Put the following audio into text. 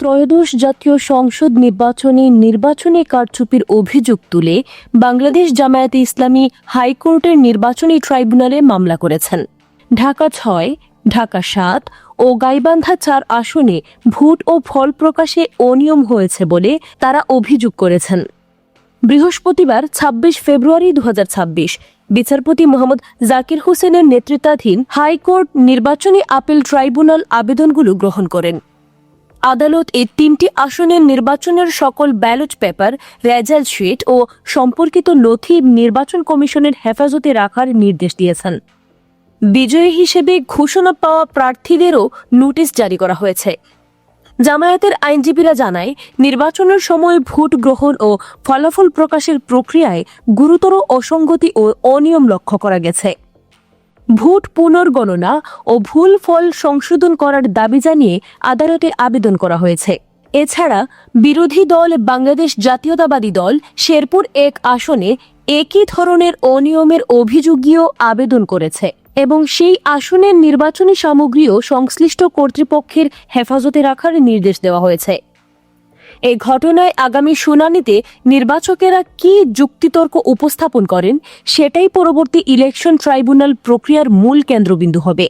ত্রয়োদশ জাতীয় সংসদ নির্বাচনী কারচুপির অভিযোগ তুলে বাংলাদেশ জামায়াতে ইসলামী হাইকোর্টের নির্বাচনী ট্রাইব্যুনালে মামলা করেছেন। ঢাকা ৬, ঢাকা ৭ ও গাইবান্ধা ৪ আসনে ভোট ও ফল প্রকাশে অনিয়ম হয়েছে বলে তারা অভিযোগ করেছেন। বৃহস্পতিবার ২৬ ফেব্রুয়ারি ২০২৬ বিচারপতি মোহাম্মদ জাকির হোসেনের নেতৃত্বাধীন হাইকোর্ট নির্বাচনী আপিল ট্রাইব্যুনাল আবেদনগুলো গ্রহণ করেন। আদালত এই ৩টি আসনের নির্বাচনের সকল ব্যালট পেপার, রেজাল্ট শিট ও সম্পর্কিত নথি নির্বাচন কমিশনের হেফাজতে রাখার নির্দেশ দিয়েছেন। বিজয়ী হিসেবে ঘোষণা পাওয়া প্রার্থীদেরও নোটিশ জারি করা হয়েছে। জামায়াতের আইনজীবীরা জানায়, নির্বাচনের সময় ভোট গ্রহণ ও ফলাফল প্রকাশের প্রক্রিয়ায় গুরুতর অসঙ্গতি ও অনিয়ম লক্ষ্য করা গেছে। ভোট পুনর্গণনা ও ভুল ফল সংশোধন করার দাবি জানিয়ে আদালতে আবেদন করা হয়েছে। এছাড়া বিরোধী দল বাংলাদেশ জাতীয়তাবাদী দল শেরপুর ১ আসনে একই ধরনের অনিয়মের অভিযোগীয় আবেদন করেছে এবং সেই আসনের নির্বাচনী সামগ্রীও সংশ্লিষ্ট কর্তৃপক্ষের হেফাজতে রাখার নির্দেশ দেওয়া হয়েছে। এই ঘটনায় আগামী শুনানিতে নির্বাচকেরা কি যুক্তিতর্ক উপস্থাপন করেন সেটাই পরবর্তী ইলেকশন ট্রাইব্যুনাল প্রক্রিয়ার মূল কেন্দ্রবিন্দু হবে।